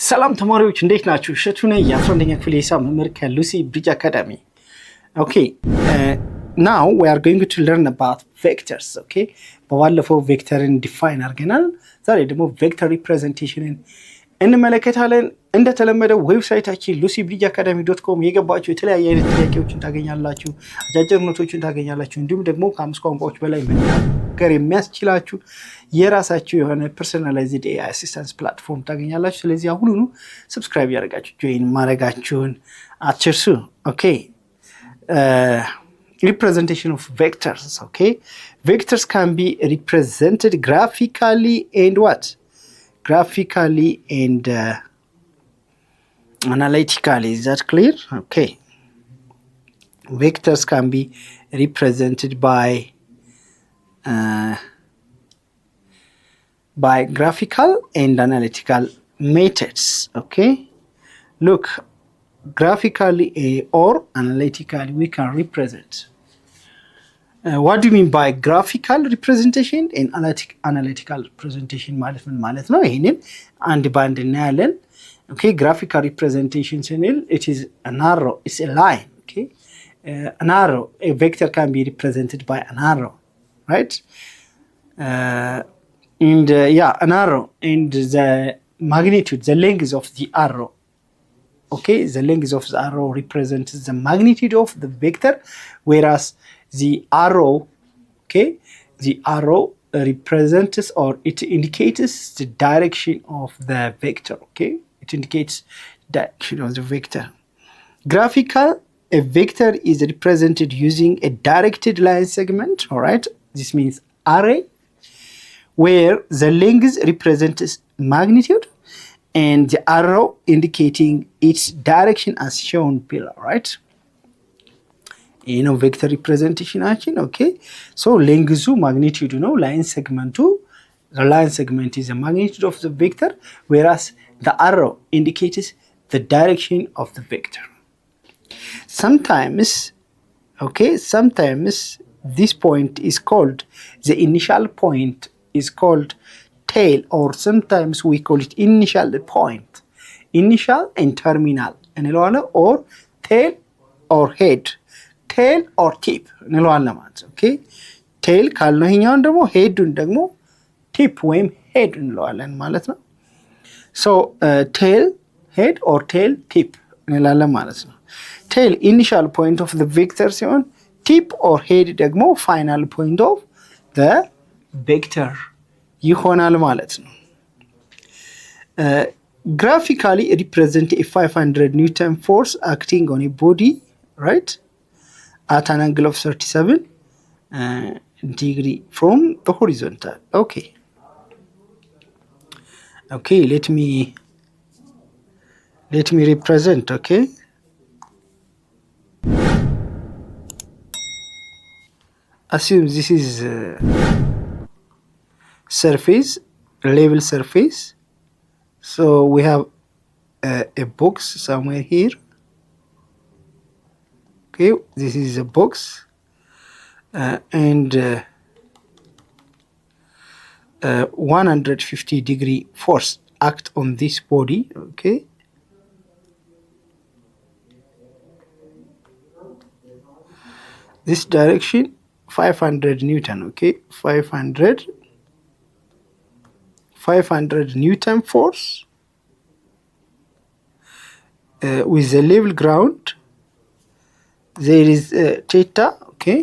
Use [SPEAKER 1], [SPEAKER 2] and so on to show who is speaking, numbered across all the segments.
[SPEAKER 1] ሰላም ተማሪዎች እንዴት ናችሁ? እሸቱ ነኝ የ11ኛ ክፍል የሂሳብ መምህር ከሉሲ ብሪጅ አካዳሚ። Okay, now we are going to learn about vectors. Okay, በባለፈው ቬክተርን ዲፋይን አድርገናል። ዛሬ ደግሞ ቬክተር ሪፕሬዘንቴሽንን እንመለከታለን። እንደተለመደው ዌብሳይታችን lucybridgeacademy.com የገባችሁ የተለያየ አይነት ጥያቄዎችን ታገኛላችሁ፣ አጫጭር ኖቶችን ታገኛላችሁ። እንዲሁም ደግሞ ከ5 ቋንቋዎች በላይ መናገር የሚያስችላችሁ የራሳችሁ የሆነ ፐርሰናላይዝድ AI አሲስታንስ ፕላትፎርም ታገኛላችሁ። ስለዚህ አሁኑኑ ሰብስክራይብ ያደርጋችሁ ጆይን ማድረጋችሁን አትርሱ። ኦኬ representation of vectors. Okay, vectors can be represented graphically and what? Graphically and analytically. Is that clear? Okay, vectors can be represented by graphical and analytical methods. Okay, look, graphically or analytically we can represent. What do you mean by graphical representation and analytical representation? ማለት ነው ይሄንን አንድ ባንድ እናያለን። Okay, graphical representation ስንል it is an arrow, it's a line. Okay, an arrow, a vector can be represented by an arrow, right? And an arrow and the magnitude, the length of the arrow. Okay, the length of the arrow represents the magnitude of the vector, whereas the arrow, okay, the arrow represents or it indicates the direction of the vector. Okay, it indicates direction of the vector. Graphical, a vector is represented using a directed line segment. All right, this means array, where the length represents magnitude and the arrow indicating its direction as shown below, right? You know, vector representation action. Okay, so length magnitude, you know, line segment to the line segment is the magnitude of the vector, whereas the arrow indicates the direction of the vector. Sometimes, okay, sometimes this point is called, the initial point is called tail, or sometimes we call it initial point, initial and terminal እንለዋለን, or tail or head, tail or tip እንለዋለን ማለት ነው። Okay, tail ካልነው ይሄኛውን ደግሞ headን ደግሞ tip ወይም head እንለዋለን ማለት ነው። So tail, head or tail, tip እንላለን ማለት ነው። tail initial point of the vector ሲሆን tip or head ደግሞ final point of the vector ይሆናል ማለት ነው። Graphically represent a 500 Newton force acting on a body, right, at an angle of 37 degree from the horizontal. Okay, okay, let me represent. Okay, assume this is surface, level surface. So we have a box somewhere here. Okay, this is a box and 150 degree force act on this body. Okay, this direction 500 Newton. Okay, 500 Newton force with the level ground. There is theta. Okay,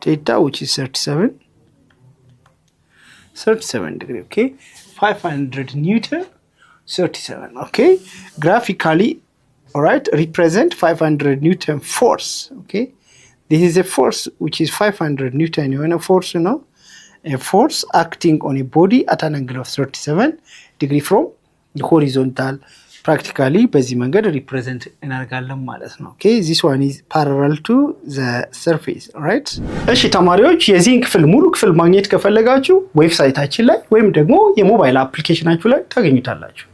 [SPEAKER 1] theta which is 37 degree. Okay, 500 Newton, 37. Okay, graphically, all right, represent 500 Newton force. Okay, this is a force which is 500 Newton. You know, force, you know, a force acting on a body at an angle of 37 degree from the horizontal. Practically በዚህ መንገድ represent እናደርጋለን ማለት ነው። Okay, this one is parallel to the surface, right? እሺ ተማሪዎች የዚህን ክፍል ሙሉ ክፍል ማግኘት ከፈለጋችሁ ዌብሳይታችን ላይ ወይም ደግሞ የሞባይል አፕሊኬሽናችሁ ላይ ታገኙታላችሁ።